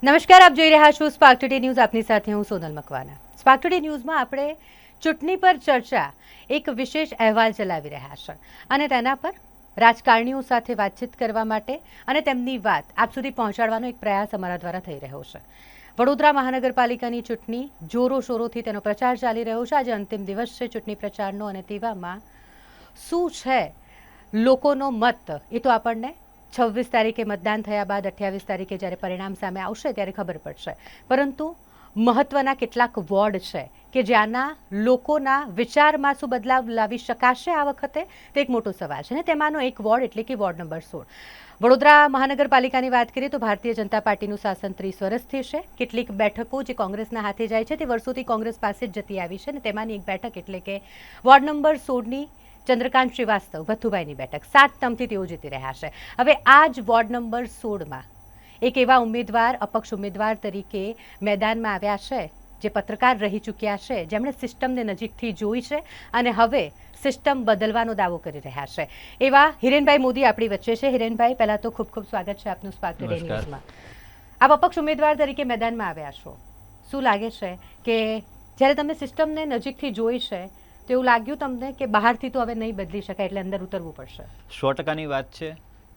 નમસ્કાર, આપ જોઈ રહ્યા છો સ્પાર્ક ટુડે ન્યૂઝ. આપની સાથે હું સોનલ મકવાના. સ્પાર્ક ટુડે ન્યૂઝમાં આપણે ચૂંટણી પર ચર્ચા એક વિશેષ અહેવાલ ચલાવી રહ્યા છે અને તેના પર રાજકારણીઓ સાથે વાતચીત કરવા માટે અને તેમની વાત આપ સુધી પહોંચાડવાનો એક પ્રયાસ અમારા દ્વારા થઈ રહ્યો છે. વડોદરા મહાનગરપાલિકાની ચૂંટણી જોરો શોરોથી તેનો પ્રચાર ચાલી રહ્યો છે. આજે અંતિમ દિવસ છે ચૂંટણી પ્રચારનો અને તેવામાં શું છે લોકોનો મત એ તો આપણને 26 તારીખે મતદાન થયા બાદ 28 તારીખે જ્યારે પરિણામ સામે આવશે ત્યારે ખબર પડશે. પરંતુ મહત્વના કેટલાક વોર્ડ છે કે જ્યાંના લોકોના વિચારમાં શું બદલાવ લાવી શકાશે આ વખતે તે એક મોટો સવાલ છે. અને તેમાંનો એક વોર્ડ એટલે કે વોર્ડ નંબર 16. વડોદરા મહાનગરપાલિકાની વાત કરીએ તો ભારતીય જનતા પાર્ટીનું શાસન 30 વર્ષથી છે. કેટલીક બેઠકો જે કોંગ્રેસના હાથે જાય છે તે વર્ષોથી કોંગ્રેસ પાસે જ જતી આવી છે અને તેમાંની એક બેઠક એટલે કે વોર્ડ નંબર 16ની ચંદ્રકાંત શ્રીવાસ્તવ ભથ્થુભાઈની બેઠક 7 ટર્મથી તેઓ જીતી રહ્યા છે. હવે આ જ વોર્ડ નંબર 16માં એક એવા ઉમેદવાર અપક્ષ ઉમેદવાર તરીકે મેદાનમાં આવ્યા છે જે પત્રકાર રહી ચૂક્યા છે, જેમણે સિસ્ટમને નજીકથી જોઈ છે અને હવે સિસ્ટમ બદલવાનો દાવો કરી રહ્યા છે. એવા હિરેનભાઈ મોદી આપણી વચ્ચે છે. હિરેનભાઈ, પહેલા તો ખૂબ ખૂબ સ્વાગત છે આપનું સ્પાર્ક ટુડે ન્યૂઝમાં. આપ અપક્ષ ઉમેદવાર તરીકે મેદાનમાં આવ્યા છો. શું લાગે છે કે જ્યારે તમે સિસ્ટમને નજીકથી જોઈ છે તો એવું લાગ્યું તમને કે બહારથી તો હવે નહીં બદલી શકાય એટલે અંદર ઉતરવું પડશે? 100%ની વાત છે.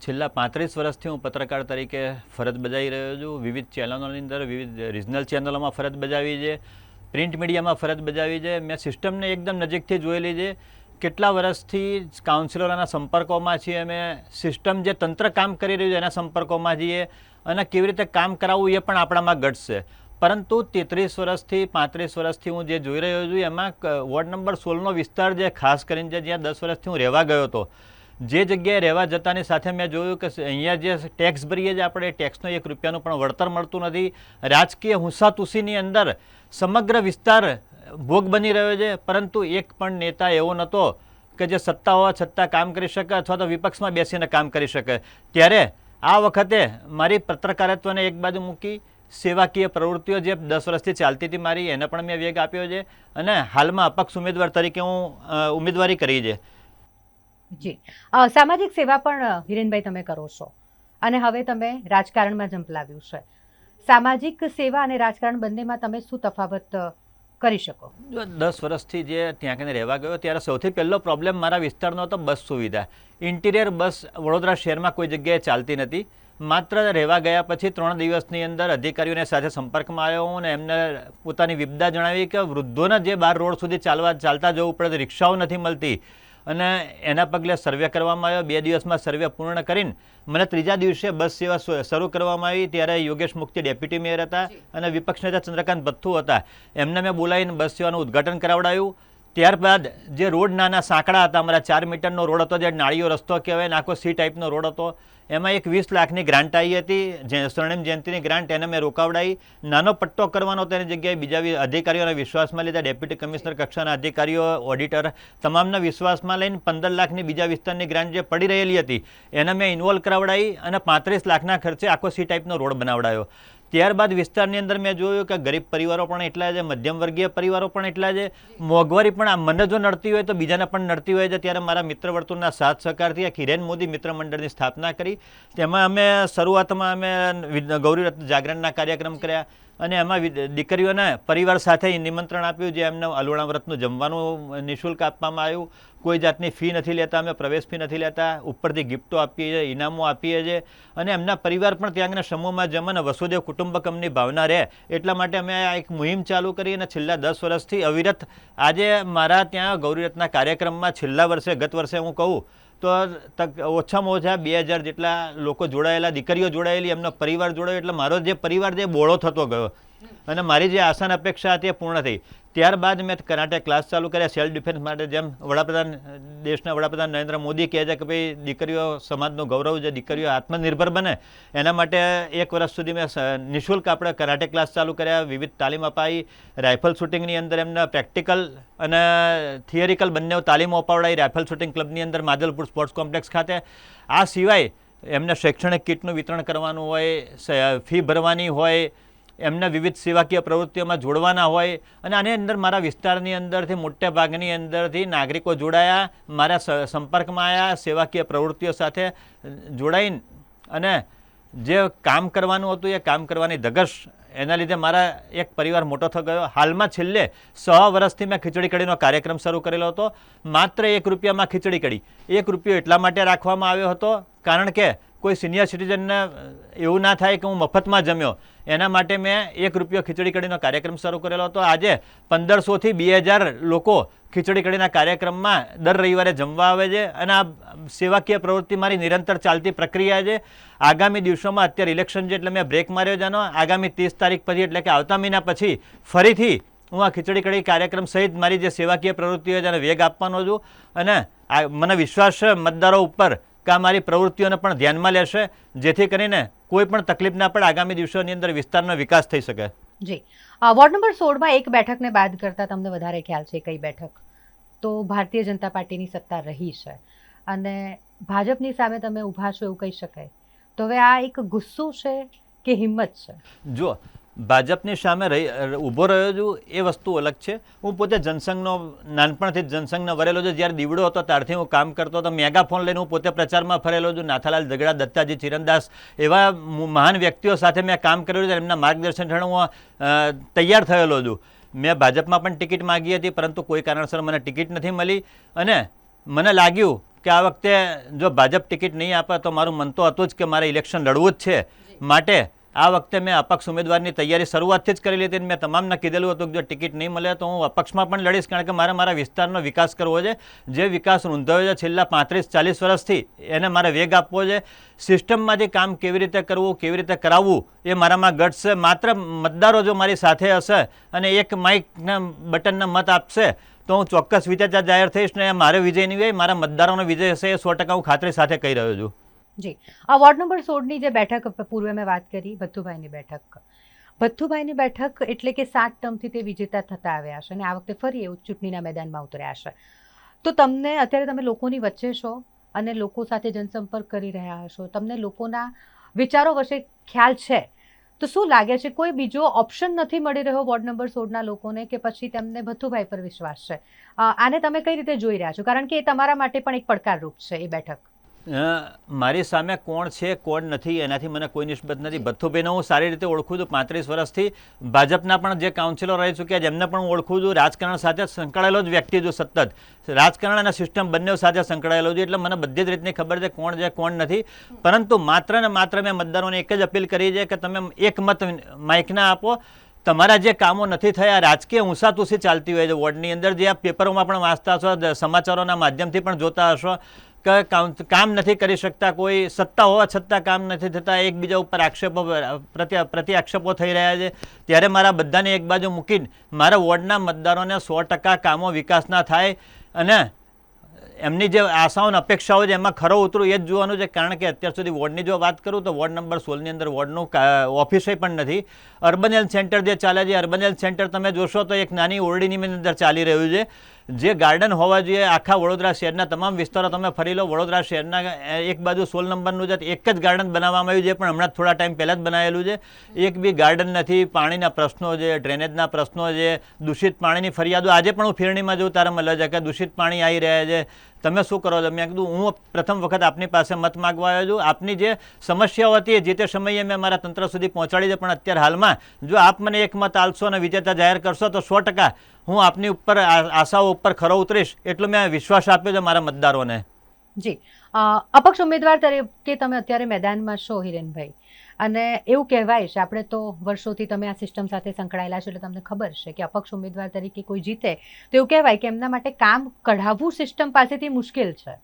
છેલ્લા 35 વર્ષથી હું પત્રકાર તરીકે ફરજ બજાવી રહ્યો છું. વિવિધ ચેનલોની અંદર, વિવિધ રિજનલ ચેનલોમાં ફરજ બજાવી છે, પ્રિન્ટ મીડિયામાં ફરજ બજાવી છે. મેં સિસ્ટમને એકદમ નજીકથી જોયેલી છે. કેટલા વર્ષથી કાઉન્સિલરોના સંપર્કોમાં છીએ અમે. સિસ્ટમ જે તંત્ર કામ કરી રહ્યું છે એના સંપર્કોમાં છીએ અને કેવી રીતે કામ કરાવવું એ પણ આપણામાં ઘટશે. પરંતુ 33 વર્ષથી 35 વર્ષથી હું જે જોઈ રહ્યો છું એમાં વોર્ડ નંબર 16નો વિસ્તાર જે ખાસ કરીને જ્યાં 10 વર્ષથી હું રહેવા ગયો હતો, જે જગ્યાએ રહેવા જતાની સાથે મેં જોયું કે અહીંયા જે ટેક્સ ભરીએ છીએ આપણે, ટેક્સનો 1 રૂપિયાનું પણ વળતર મળતું નથી. રાજકીય હુંસાતુસીની અંદર સમગ્ર વિસ્તાર ભોગ બની રહ્યો છે. પરંતુ એક પણ નેતા એવો નહોતો કે જે સત્તા હોવા છતાં કામ કરી શકે અથવા તો વિપક્ષમાં બેસીને કામ કરી શકે. ત્યારે આ વખતે મારી પત્રકારત્વને એક બાજુ મૂકી સેવાકીય પ્રવૃત્તિઓ જે 10 વર્ષથી ચાલતી હતી મારી, એને પણ મેં વેગ આપ્યો છે અને હાલમાં અપક્ષ ઉમેદવાર તરીકે હું ઉમેદવારી કરી છે. જી, સામાજિક સેવા પણ હિરેનભાઈ તમે કરો છો અને હવે તમે રાજકારણમાં ઝંપલાવ્યું છે. સામાજિક સેવા અને રાજકારણ બંનેમાં તમે શું તફાવત કરી શકો? 10 વર્ષથી જે ત્યાં કને રહેવા ગયો ત્યારે સૌથી પહેલો પ્રોબ્લેમ મારા વિસ્તારનો હતો બસ સુવિધા. ઇન્ટિરિયર બસ વડોદરા શહેરમાં કોઈ જગ્યાએ ચાલતી નથી. માત્ર રહેવા ગયા પછી 3 દિવસની અંદર અધિકારીઓને સાથે સંપર્કમાં આવ્યો હું અને એમને પોતાની વિપદા જણાવી કે વૃદ્ધોને જે 12 રોડ સુધી ચાલતા જવું પડે, રિક્ષાઓ નથી મળતી અને એના પગલે સર્વે કરવામાં આવ્યો. 2 દિવસમાં સર્વે પૂર્ણ કરીને મને 3જા દિવસે બસ સેવા શરૂ કરવામાં આવી. ત્યારે યોગેશ મુક્તિ ડેપ્યુટી મેયર હતા અને વિપક્ષ નેતા ચંદ્રકાંત ભથ્થુ હતા. એમને મેં બોલાવીને બસ સેવાનું ઉદ્ઘાટન કરાવડાવ્યું. ત્યારબાદ જે રોડ નાના સાંકડા હતા, અમારા 4 મીટરનો રોડ હતો, જે નાળીઓ રસ્તો કહેવાય ને આખો સી ટાઈપનો રોડ હતો, એમાં એક 20 લાખની ગ્રાન્ટ આવી હતી, સ્વર્ણિમ જયંતિની ગ્રાન્ટ. એને મેં રોકાવડાવી. નાનો પટ્ટો કરવાનો તેની જગ્યાએ બીજા અધિકારીઓના વિશ્વાસમાં લીધા. ડેપ્યુટી કમિશનર કક્ષાના અધિકારીઓ, ઓડિટર તમામના વિશ્વાસમાં લઈને 15 લાખની બીજા વિસ્તારની ગ્રાન્ટ જે પડી રહેલી હતી એને મેં ઇન્વોલ્વ કરાવડાવી અને 35 લાખના ખર્ચે આખો સી ટાઈપનો રોડ બનાવડાયો. ત્યારબાદ વિસ્તારની અંદર મેં જોયું કે ગરીબ પરિવારો પણ એટલા છે, મધ્યમ વર્ગીય પરિવારો પણ એટલા છે, મોંઘવારી પણ મને જો નડતી હોય તો બીજાને પણ નડતી હોય છે. ત્યારે મારા મિત્ર વર્તુળના સાથ સહકારથી એક હિરેન મોદી મિત્ર મંડળની સ્થાપના કરી. તેમાં અમે શરૂઆતમાં અમે ગૌરીરત્ન જાગરણના કાર્યક્રમ કર્યા અને એમાં દીકરીઓને પરિવાર સાથે નિમંત્રણ આપ્યું, જે એમને અલુણા વ્રતનું જમવાનું નિઃશુલ્ક આપવામાં આવ્યું. કોઈ જાતની ફી નથી લેતા, અમે પ્રવેશ ફી નથી લેતા. ઉપરથી ગિફ્ટો આપીએ છીએ, ઇનામો આપીએ છીએ અને એમના પરિવાર પણ ત્યાં આગળ સમૂહમાં જમે અને વસુદેવ કુટુંબકમની ભાવના રહે એટલા માટે અમે આ એક મુહિમ ચાલુ કરી અને છેલ્લા 10 વર્ષથી અવિરત આજે મારા ત્યાં ગૌરીરત્નના કાર્યક્રમમાં છેલ્લા વર્ષે, ગત વર્ષે હું કહું તો ઓછામાં ઓછા 2000 જેટલા લોકો જોડાયેલા, દીકરીઓ જોડાયેલી, એમનો પરિવાર જોડાયો. એટલે મારો જે પરિવાર જે બોળો થતો ગયો અને મારી જે આશાન અપેક્ષા હતી એ પૂર્ણ થઈ. ત્યારબાદ મેં કરાટે ક્લાસ ચાલુ કર્યા સેલ્ફ ડિફેન્સ માટે. જેમ દેશના વડાપ્રધાન નરેન્દ્ર મોદી કહે છે કે ભાઈ દીકરીઓ સમાજનું ગૌરવ છે, દીકરીઓ આત્મનિર્ભર બને, એના માટે 1 વર્ષ સુધી મેં નિઃશુલ્ક આપણે કરાટે ક્લાસ ચાલુ કર્યા, વિવિધ તાલીમ અપાવી. રાઇફલ શૂટિંગની અંદર એમને પ્રેક્ટિકલ અને થિયરિકલ બંને તાલીમો અપાવડાવી રાઇફલ શૂટિંગ ક્લબની અંદર માદલપુર સ્પોર્ટ્સ કોમ્પ્લેક્સ ખાતે. આ સિવાય એમને શૈક્ષણિક કિટનું વિતરણ કરવાનું હોય, ફી ભરવાની હોય, એમને વિવિધ સેવાકીય પ્રવૃત્તિઓમાં જોડવાના હોય અને આની અંદર મારા વિસ્તારની અંદરથી મોટા ભાગની અંદરથી નાગરિકો જોડાયા, મારા સંપર્કમાં આવ્યા, સેવાકીય પ્રવૃત્તિઓ સાથે જોડાઈને અને જે કામ કરવાનું હતું એ કામ કરવાની ધગશ એના લીધે મારા એક પરિવાર મોટો થઈ ગયો. હાલમાં છેલ્લે 6 વર્ષથી મેં ખીચડી કઢીનો કાર્યક્રમ શરૂ કરેલો હતો. માત્ર 1 રૂપિયામાં ખીચડી કઢી. 1 રૂપિયો એટલા માટે રાખવામાં આવ્યો હતો કારણ કે કોઈ સિનિયર સિટીઝનને એવું ના થાય કે હું મફતમાં જમ્યો, એના માટે મેં 1 રૂપિયો ખીચડી કઢીનો કાર્યક્રમ શરૂ કરેલો હતો. આજે 1500થી 2000 લોકો ખીચડી કઢીના કાર્યક્રમમાં દર રવિવારે જમવા આવે છે અને આ સેવાકીય પ્રવૃત્તિ મારી નિરંતર ચાલતી પ્રક્રિયા છે. આગામી દિવસોમાં અત્યારે ઇલેક્શન છે એટલે મેં બ્રેક માર્યો જાનો. આગામી 30 તારીખ પછી એટલે કે આવતા મહિના પછી ફરીથી હું આ ખીચડી કઢી કાર્યક્રમ સહિત મારી જે સેવાકીય પ્રવૃત્તિઓ છે એને વેગ આપવાનો છું અને મને વિશ્વાસ છે મતદારો ઉપર કે આ મારી પ્રવૃત્તિઓને પણ ધ્યાનમાં લેશે, જેથી કરીને કોઈ પણ તકલીફ ના પડે, આગામી દિવસોની અંદર વિસ્તારનો વિકાસ થઈ શકે. જી, વોર્ડ નંબર 16માં એક બેઠકને બાદ કરતા તમને વધારે ખ્યાલ છે કઈ બેઠક? તો ભારતીય જનતા પાર્ટીની સત્તા રહી છે અને ભાજપની સામે તમે ઊભા છો એવું કહી શકાય. તો હવે આ એક ગુસ્સો છે કે હિંમત છે? જો ભાજપની સામે ઊભો રહ્યો છું એ વસ્તુ અલગ છે. હું પોતે જનસંઘનો નાનપણથી જ જનસંઘનો વરેલો છું. જ્યારે દીવડો હતો ત્યારથી હું કામ કરતો હતો. મેગાફોન લઈને હું પોતે પ્રચારમાં ફરેલો છું. નાથાલાલ ઝઘડા, દત્તાજી ચિરનદાસ એવા મહાન વ્યક્તિઓ સાથે મેં કામ કરેલું છે. એમના માર્ગદર્શન હેઠળ હું તૈયાર થયેલો છું. મેં ભાજપમાં પણ ટિકિટ માગી હતી પરંતુ કોઈ કારણસર મને ટિકિટ નથી મળી અને મને લાગ્યું કે આ વખતે જો ભાજપ ટિકિટ નહીં આપે તો મારું મન તો હતું જ કે મારે ઇલેક્શન લડવું જ છે. માટે આ વખતે મેં અપક્ષ ઉમેદવારની તૈયારી શરૂઆતથી જ કરેલી હતી. મેં તમામને કીધેલું હતું કે જો ટિકિટ નહીં મળે તો હું અપક્ષમાં પણ લડીશ, કારણ કે મારે મારા વિસ્તારનો વિકાસ કરવો છે. જે વિકાસ રૂંધાયો છે છેલ્લા 35-40 વર્ષથી એને મારે વેગ આપવો છે. સિસ્ટમમાંથી કામ કેવી રીતે કરવું, કેવી રીતે કરાવવું એ મારામાં ગટ્સ છે. માત્ર મતદારો જો મારી સાથે હશે અને એક માઇકના બટનના મત આપશે તો હું ચોક્કસ વિજેતા જાહેર થઈશ ને મારે વિજય નહીં હોય, મારા મતદારોનો વિજય હશે એ 100% હું ખાતરી સાથે કહી રહ્યો છું. જી, આ વોર્ડ નંબર 16ની જે બેઠક પૂર્વે મેં વાત કરી, ભથ્થુભાઈની બેઠક. ભથ્થુભાઈની બેઠક એટલે કે 7 ટર્મથી તે વિજેતા થતા આવ્યા છે અને આ વખતે ફરી એવું ચૂંટણીના મેદાનમાં ઉતર્યા છે. તો તમને અત્યારે તમે લોકોની વચ્ચે છો અને લોકો સાથે જનસંપર્ક કરી રહ્યા હશો, તમને લોકોના વિચારો વિશે ખ્યાલ છે, તો શું લાગે છે કોઈ બીજો ઓપ્શન નથી મળી રહ્યો વોર્ડ નંબર 16ના લોકોને કે પછી તેમને ભથ્થુભાઈ પર વિશ્વાસ છે? આને તમે કઈ રીતે જોઈ રહ્યા છો? કારણ કે એ તમારા માટે પણ એક પડકારરૂપ છે એ બેઠક. મારી સામે કોણ છે કોણ નથી એનાથી મને કોઈ નિસ્બત નથી. ભથ્થુભાઈને હું સારી રીતે ઓળખું છું. 35 વર્ષથી ભાજપના પણ જે કાઉન્સિલર રહી ચૂક્યા છે એમને પણ ઓળખું છું. રાજકારણ સાથે સંકળાયેલો જ વ્યક્તિ છું. સતત રાજકારણ અને સિસ્ટમ બંને સાથે સંકળાયેલો છું એટલે મને બધી જ રીતની ખબર છે કોણ છે કોણ નથી. પરંતુ માત્ર ને માત્ર મેં મતદારોને એક જ અપીલ કરી છે કે તમે એક મત માઇકના આપો. તમારા જે કામો નથી થયા, રાજકીય ઊંસાતુસી ચાલતી હોય છે વોર્ડની અંદર, જે આપ પેપરોમાં પણ વાંચતા હશો, સમાચારોના માધ્યમથી પણ જોતા હશો કે કામ નથી કરી શકતા, કોઈ સત્તા હોવા છતાં કામ નથી થતા, એકબીજા ઉપર આક્ષેપો પ્રતિ આક્ષેપો થઈ રહ્યા છે. ત્યારે મારા બધાને એક બાજુ મૂકીને મારા વોર્ડના મતદારોને 100% કામો વિકાસના થાય અને એમની જે આશાઓ અને અપેક્ષાઓ છે એમાં ખરો ઉતરું એ જ જોવાનું છે. કારણ કે અત્યાર સુધી વોર્ડની જો વાત કરું તો વોર્ડ નંબર 16ની અંદર વોર્ડનું ઓફિસે પણ નથી. અર્બન હેલ્થ સેન્ટર જે ચાલે છે, અર્બન હેલ્થ સેન્ટર તમે જોશો તો એક નાની ઓરડીની અંદર ચાલી રહ્યું છે. જે ગાર્ડન હોવા જોઈએ આખા વડોદરા શહેરના તમામ વિસ્તારો તમે ફરી લો. વડોદરા શહેરના એક બાજુ 16 નંબરનું છે એક જ ગાર્ડન બનાવવામાં આવ્યું છે, પણ હમણાં થોડા ટાઈમ પહેલાં જ બનાવેલું છે. એક બી ગાર્ડન નથી. પાણીના પ્રશ્નો છે, ડ્રેનેજના પ્રશ્નો છે, દૂષિત પાણીની ફરિયાદો આજે પણ હું ફેરણીમાં જોઉં ત્યારે મળે છે કે દૂષિત પાણી આવી રહ્યા છે. તમે શું કરો છો? મેં કીધું હું પ્રથમ વખત આપની પાસે મત માગવા આવ્યો છું. આપની જે સમસ્યાઓ હતી એ જે તે સમયે મેં મારા તંત્ર સુધી પહોંચાડી છે, પણ અત્યારે હાલમાં જો આપ મને એક મત આલશો અને વિજેતા જાહેર કરશો તો 100% હું આપની ઉપર આશાઓ ઉપર ખરો ઉતરીશ એટલો મેં વિશ્વાસ આપ્યો છે મારા મતદારોને. જી, અપક્ષ ઉમેદવાર તરીકે તમે અત્યારે મેદાનમાં છો હિરેનભાઈ, અને એવું કહેવાય છે, આપણે તો વર્ષોથી તમે આ સિસ્ટમ સાથે સંકળાયેલા છો એટલે તમને ખબર છે કે અપક્ષ ઉમેદવાર તરીકે કોઈ જીતે તો એવું કહેવાય કે એમના માટે કામ કઢાવવું સિસ્ટમ પાસેથી મુશ્કેલ છે.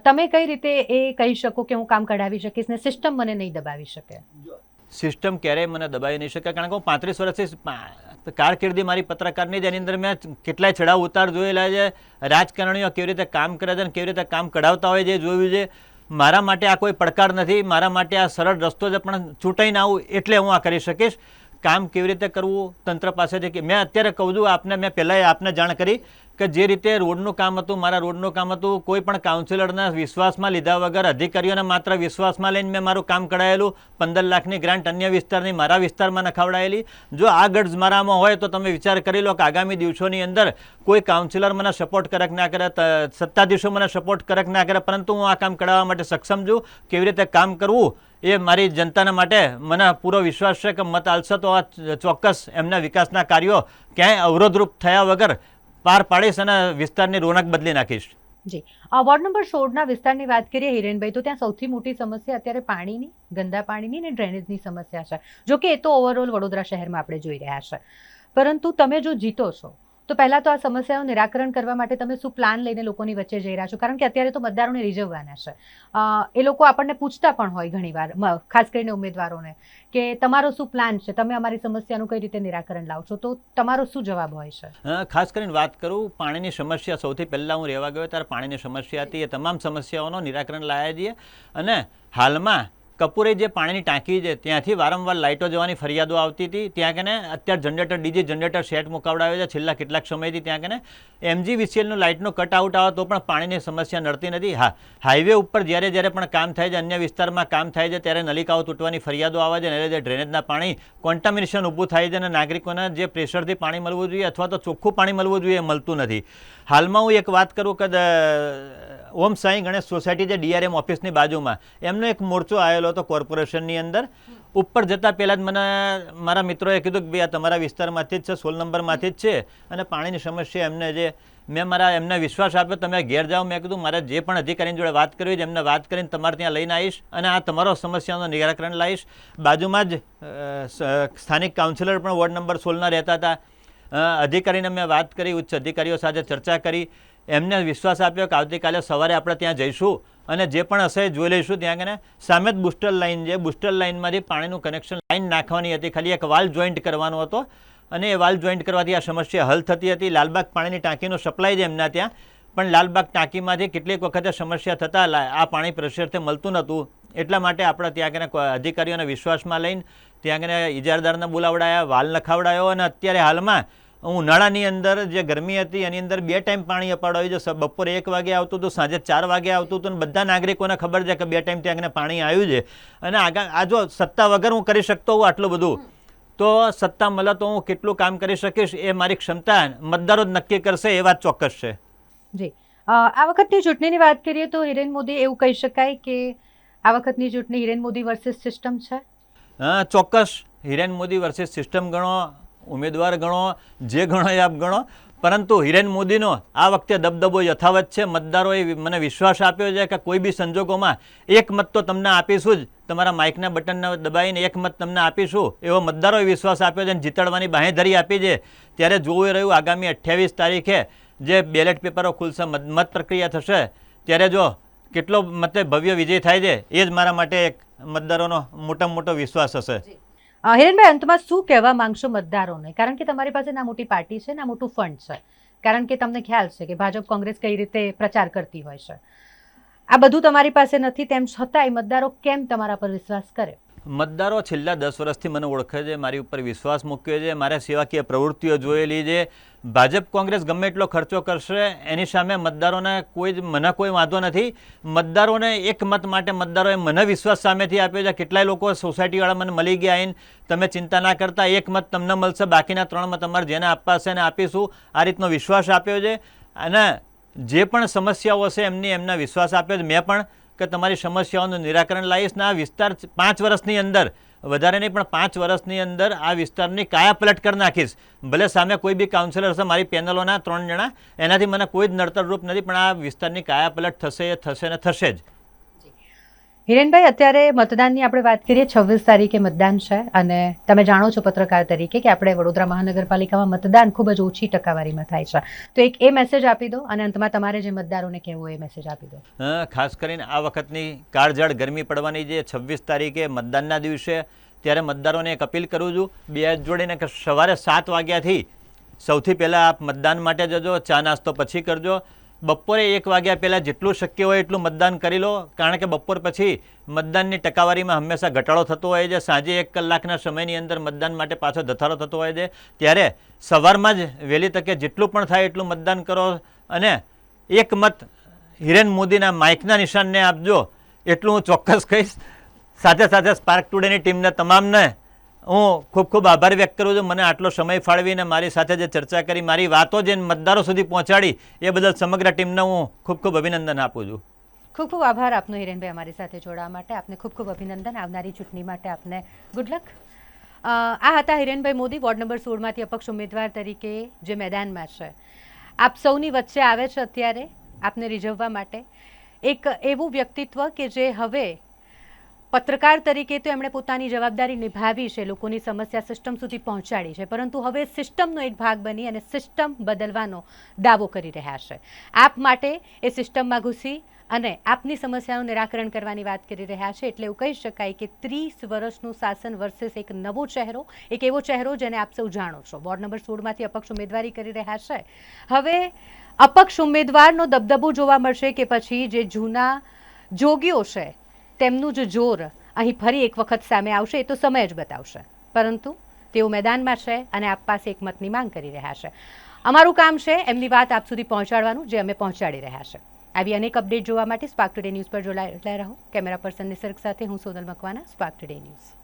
તમે કઈ રીતે એ કહી શકો કે હું કામ કઢાવી શકીશ ને સિસ્ટમ મને નહીં દબાવી શકે? સિસ્ટમ ક્યારેય મને દબાવી નહીં શકે, કારણ કે હું 35 વર્ષથી કારકિર્દી મારી પત્રકારની જેની અંદર મેં કેટલાય ચડાવ ઉતાર જોયેલા છે. રાજકારણીઓ કેવી રીતે કામ કરે છે અને કેવી રીતે કામ કઢાવતા હોય છે જોયું છે. મારા માટે આ કોઈ પડકાર નથી. મારા માટે આ સરળ રસ્તો છે, પણ ચૂંટાઈને આવું એટલે હું આ કરી શકીશ. કામ કેવી રીતે કરવું તંત્ર પાસેથી મેં અત્યારે કહું છું આપને, મેં પહેલાં આપને જાણ કરી કે જે રીતે રોડનું કામ હતું, મારા રોડનું કામ હતું, કોઈ પણ કાઉન્સિલરના વિશ્વાસમાં લીધા વગર, અધિકારીઓને માત્ર વિશ્વાસમાં લઈને મેં મારું કામ કરાયેલું. 15 લાખની ગ્રાન્ટ અન્ય વિસ્તારની મારા વિસ્તારમાં નખાવડાયેલી. જો આ ગટ્સ મારામાં હોય તો તમે વિચાર કરી લો કે આગામી દિવસોની અંદર કોઈ કાઉન્સિલર મને સપોર્ટ કરે કે ના કરે, સત્તાધીશો મને સપોર્ટ કરે કે ના કરે, પરંતુ હું આ કામ કરાવવા માટે સક્ષમ છું. કેવી રીતે કામ કરવું એ મારી જનતાના માટે મને પૂરો વિશ્વાસ છે કે મત આલશે તો આ ચોક્કસ એમના વિકાસના કાર્યો ક્યાંય અવરોધરૂપ થયા વગર પાર પાડીશ અને વિસ્તારની રોનક બદલી નાખીશ. જી, વોર્ડ નંબર 16ના વિસ્તારની વાત કરીએ હિરેનભાઈ, તો ત્યાં સૌથી મોટી સમસ્યા અત્યારે પાણીની, ગંદા પાણીની ને ડ્રેનેજની સમસ્યા છે. જો કે એ તો ઓવરઓલ વડોદરા શહેરમાં આપણે જોઈ રહ્યા છે, પરંતુ તમે જો જીતો છો તો પહેલા તો આ સમસ્યાનું નિરાકરણ કરવા માટે તમે શું પ્લાન લઈને લોકોની વચ્ચે જઈ રહ્યા છો? કારણ કે અત્યારે તો મતદારોને રીઝવવાના છે. એ લોકો આપણને પૂછતા પણ હોય ઘણીવાર, ખાસ કરીને ઉમેદવારોને, કે તમારો શું પ્લાન છે, તમે અમારી સમસ્યાનું કઈ રીતે નિરાકરણ લાવશો, તો તમારો શું જવાબ હોય છે? ખાસ કરીને વાત કરું પાણીની સમસ્યા, સૌથી પહેલાં હું રહેવા ગયો ત્યારે પાણીની સમસ્યા હતી. એ તમામ સમસ્યાઓનો નિરાકરણ લાવ્યા છીએ. અને હાલમાં કપૂરે જે પાણીની ટાંકી છે ત્યાંથી વારંવાર લાઇટો જવાની ફરિયાદો આવતી હતી. ત્યાં કને અત્યારે જનરેટર, ડીજી જનરેટર સેટ મુકાવડાવ્યો છે છેલ્લા કેટલાક સમયથી. ત્યાં કને MGVCLનું લાઇટનું કટઆઉટ આવે તો પણ પાણીની સમસ્યા નડતી નથી. હા, હાઈવે ઉપર જ્યારે પણ કામ થાય છે, અન્ય વિસ્તારમાં કામ થાય છે, ત્યારે નલિકાઓ તૂટવાની ફરિયાદો આવે છે. એટલે ડ્રેનેજના પાણી કોન્ટામિનેશન ઊભું થાય છે અને નાગરિકોને જે પ્રેશરથી પાણી મળવું જોઈએ અથવા તો ચોખ્ખું પાણી મળવું જોઈએ એ મળતું નથી. હાલમાં હું એક વાત કરું કે ઓમ સાંઈ ગણેશ સોસાયટી જે DRM ઓફિસની બાજુમાં એમનો એક મોરચો આવેલો હતો કોર્પોરેશનની અંદર. ઉપર જતાં પહેલાં જ મને મારા મિત્રોએ કીધું કે ભાઈ આ તમારા વિસ્તારમાંથી જ છે, 16 નંબરમાંથી જ છે અને પાણીની સમસ્યા એમને જે મેં એમને વિશ્વાસ આપ્યો, તમે ઘેર જાઓ. મેં કીધું મારે જે પણ અધિકારીની જોડે વાત કરવી છે એમને વાત કરીને તમારે ત્યાં લઈને આવીશ અને આ તમારો સમસ્યાનું નિરાકરણ લાવીશ. બાજુમાં જ સ્થાનિક કાઉન્સિલર પણ વોર્ડ નંબર 16ના રહેતા હતા. અધિકારીને મેં વાત કરી, ઉચ્ચ અધિકારીઓ સાથે ચર્ચા કરી, એમને વિશ્વાસ આપ્યો કે આવતીકાલે સવારે આપણે ત્યાં જઈશું અને જે પણ હશે જોઈ લઈશું. ત્યાં કને સામે જ બુસ્ટર લાઇન છે, બુસ્ટર લાઇનમાંથી પાણીનું કનેક્શન લાઇન નાખવાની હતી, ખાલી એક વાલ જોઈન્ટ કરવાનો હતો અને એ વાલ જોઈન્ટ કરવાથી આ સમસ્યા હલ થતી હતી. લાલબાગ પાણીની ટાંકીનો સપ્લાય છે એમના ત્યાં, પણ લાલબાગ ટાંકીમાંથી કેટલીક વખતે સમસ્યા થતાં આ પાણી પ્રેશરથી મળતું નહોતું. એટલા માટે આપણે ત્યાં કને અધિકારીઓને વિશ્વાસમાં લઈને ત્યાં કને ઇજારદારને બોલાવડાયા, વાલ નખાવડાયો અને અત્યારે હાલમાં ઉનાળાની અંદર જે ગરમી હતી એની અંદર 2 ટાઈમ પાણી અપાવડાવ્યું છે. બપોરે 1 વાગે આવતું હતું, સાંજે 4 વાગે આવતું હતું અને બધા નાગરિકોને ખબર છે કે 2 ટાઈમ ત્યાં પાણી આવ્યું છે. અને આ જો સત્તા વગર હું કરી શકતો હોઉં આટલું બધું, તો સત્તા મળે તો હું કેટલું કામ કરી શકીશ એ મારી ક્ષમતા મતદારો જ નક્કી કરશે, એ વાત ચોક્કસ છે. જી, આ વખતની ચૂંટણીની વાત કરીએ તો હિરેન મોદી, એવું કહી શકાય કે આ વખતની ચૂંટણી હિરેન મોદી વર્સિસ સિસ્ટમ છે? ચોક્કસ હિરેન મોદી વર્સિસ સિસ્ટમ ગણો, ઉમેદવાર ગણો, જે ગણો એ આપ ગણો, પરંતુ હિરેન મોદીનો આ વખતે દબદબો યથાવત છે. મતદારોએ મને વિશ્વાસ આપ્યો છે કે કોઈ બી સંજોગોમાં એક મત તો તમને આપીશું જ, તમારા માઇકના બટનને દબાવીને એક મત તમને આપીશું એવો મતદારોએ વિશ્વાસ આપ્યો છે અને જીતાડવાની બાંહેધરી આપી છે. ત્યારે જોવું રહ્યું આગામી 28 તારીખે જે બેલેટ પેપરો ખુલશે, મત પ્રક્રિયા થશે, ત્યારે જો કેટલો મતે ભવ્ય વિજય થાય છે એ જ મારા માટે એક મતદારોનો મોટામાં મોટો વિશ્વાસ હશે. હિરેનભાઈ, અંતમાં શું કહેવા માંગશો મતદારોને? કારણ કે તમારી પાસે ના મોટી પાર્ટી છે, ના મોટું ફંડ છે, કારણ કે તમને ખ્યાલ છે કે ભાજપ કોંગ્રેસ કઈ રીતે પ્રચાર કરતી હોય છે. આ બધું તમારી પાસે નથી, તેમ છતાંય મતદારો કેમ તમારા પર વિશ્વાસ કરે? મતદારો છેલ્લા 10 વર્ષથી મને ઓળખે છે, મારી ઉપર વિશ્વાસ મૂક્યો છે, મારા સેવાકીય પ્રવૃત્તિઓ જોયેલી છે. ભાજપ કોંગ્રેસ ગમે એટલો ખર્ચો કરશે એની સામે મતદારોને મને કોઈ વાંધો નથી. મતદારોને એક મત માટે મતદારોએ મને વિશ્વાસ સામેથી આપ્યો છે. કેટલાય લોકો સોસાયટીવાળા મને મળી ગયા આવીને, તમે ચિંતા ના કરતા, એક મત તમને મળશે, બાકીના 3 મત અમારે જેને આપવા હશે એને આપીશું, આ રીતનો વિશ્વાસ આપ્યો છે. અને જે પણ સમસ્યાઓ હશે એમના વિશ્વાસ આપ્યો છે મેં પણ કે તમારી સમસ્યાઓનું નિરાકરણ લાવીશ ને આ વિસ્તાર 5 વર્ષની અંદર, વધારે નહીં પણ 5 વર્ષની અંદર આ વિસ્તારની કાયાપલટ કરી નાખીશ. ભલે સામે કોઈ બી કાઉન્સિલર હશે, મારી પેનલોના 3 જણા, એનાથી મને કોઈ જ નડતરરૂપ નથી, પણ આ વિસ્તારની કાયાપલટ થશે, એ થશે ને થશે જ. હિરેનભાઈ, અત્યારે મતદાનની આપણે વાત કરીએ, 26 તારીખે મતદાન છે અને તમે જાણો છો પત્રકાર તરીકે કે આપણે વડોદરા મહાનગરપાલિકામાં મતદાન ખૂબ જ ઓછી ટકાવારીમાં થાય છે, તો એક એ મેસેજ આપી દો અને અંતમાં તમારે જે મતદારોને કહેવું એ મેસેજ આપી દો. ખાસ કરીને આ વખતની કાળઝાળ ગરમી પડવાની જે 26 તારીખે મતદાનના દિવસે, ત્યારે મતદારોને એક અપીલ કરું છું, 2 હાથ જોડીને કે સવારે 7 વાગ્યાથી સૌથી પહેલાં આપ મતદાન માટે જજો. ચા નાસ્તો પછી કરજો. બપોરે 1 વાગ્યા પહેલાં જેટલું શક્ય હોય એટલું મતદાન કરી લો, કારણ કે બપોર પછી મતદાનની ટકાવારીમાં હંમેશા ઘટાડો થતો હોય છે. સાંજે 1 કલાકના સમયની અંદર મતદાન માટે પાછો ધસારો થતો હોય છે. ત્યારે સવારમાં જ વહેલી તકે જેટલું પણ થાય એટલું મતદાન કરો અને એક મત હિરેન મોદીના માઇકના નિશાનને આપજો, એટલું હું ચોક્કસ કહીશ. સાથે સાથે સ્પાર્ક ટુડેની ટીમને તમામને હું ખૂબ ખૂબ આભાર વ્યક્ત કરું છું. મને આટલો સમય ફાળવીને મારી સાથે જે ચર્ચા કરી, મારી વાતો જે મતદારો સુધી પહોંચાડી, એ બદલ સમગ્ર ટીમને હું ખૂબ ખૂબ અભિનંદન આપું છું. ખૂબ ખૂબ આભાર આપનો હિરેનભાઈ અમારી સાથે જોડાવા માટે. આપને ખૂબ ખૂબ અભિનંદન. આવનારી ચૂંટણી માટે આપને ગુડ લક. આ હતા હિરેનભાઈ મોદી, વોર્ડ નંબર 16માંથી અપક્ષ ઉમેદવાર તરીકે જે મેદાનમાં છે. આપ સૌની વચ્ચે આવે છે અત્યારે આપને રીઝવવા માટે. એક એવું વ્યક્તિત્વ કે જે હવે પત્રકાર તરીકે તો એમણે પોતાની જવાબદારી નિભાવી છે, લોકોની સમસ્યા સિસ્ટમ સુધી પહોંચાડી છે, પરંતુ હવે સિસ્ટમનો એક ભાગ બની અને સિસ્ટમ બદલવાનો દાવો કરી રહ્યા છે. આપ માટે એ સિસ્ટમમાં ઘૂસી અને આપની સમસ્યાનું નિરાકરણ કરવાની વાત કરી રહ્યા છે. એટલે એવું કહી શકાય કે 30 વર્ષનું શાસન વર્સેસ એક નવો ચહેરો, એક એવો ચહેરો જેને આપ સૌ જાણો છો. વોર્ડ નંબર 16માંથી અપક્ષ ઉમેદવારી કરી રહ્યા છે. હવે અપક્ષ ઉમેદવારનો દબદબો જોવા મળશે કે પછી જે જૂના જોગીઓ છે તેમનું જ જોર અહીં ફરી એક વખત સામે આવશે, એ તો સમય જ બતાવશે. પરંતુ તેઓ મેદાનમાં છે અને આપ પાસે એક મતની માંગ કરી રહ્યા છે. અમારું કામ છે એમની વાત આપ સુધી પહોંચાડવાનું, જે અમે પહોંચાડી રહ્યા છે. આવી અનેક અપડેટ જોવા માટે સ્પાર્ક ટુડે ન્યૂઝ પર જોડાયેલા રહો. કેમેરા પર્સન નિસર્ગ સાથે હું Sonal Makwana, spark today news.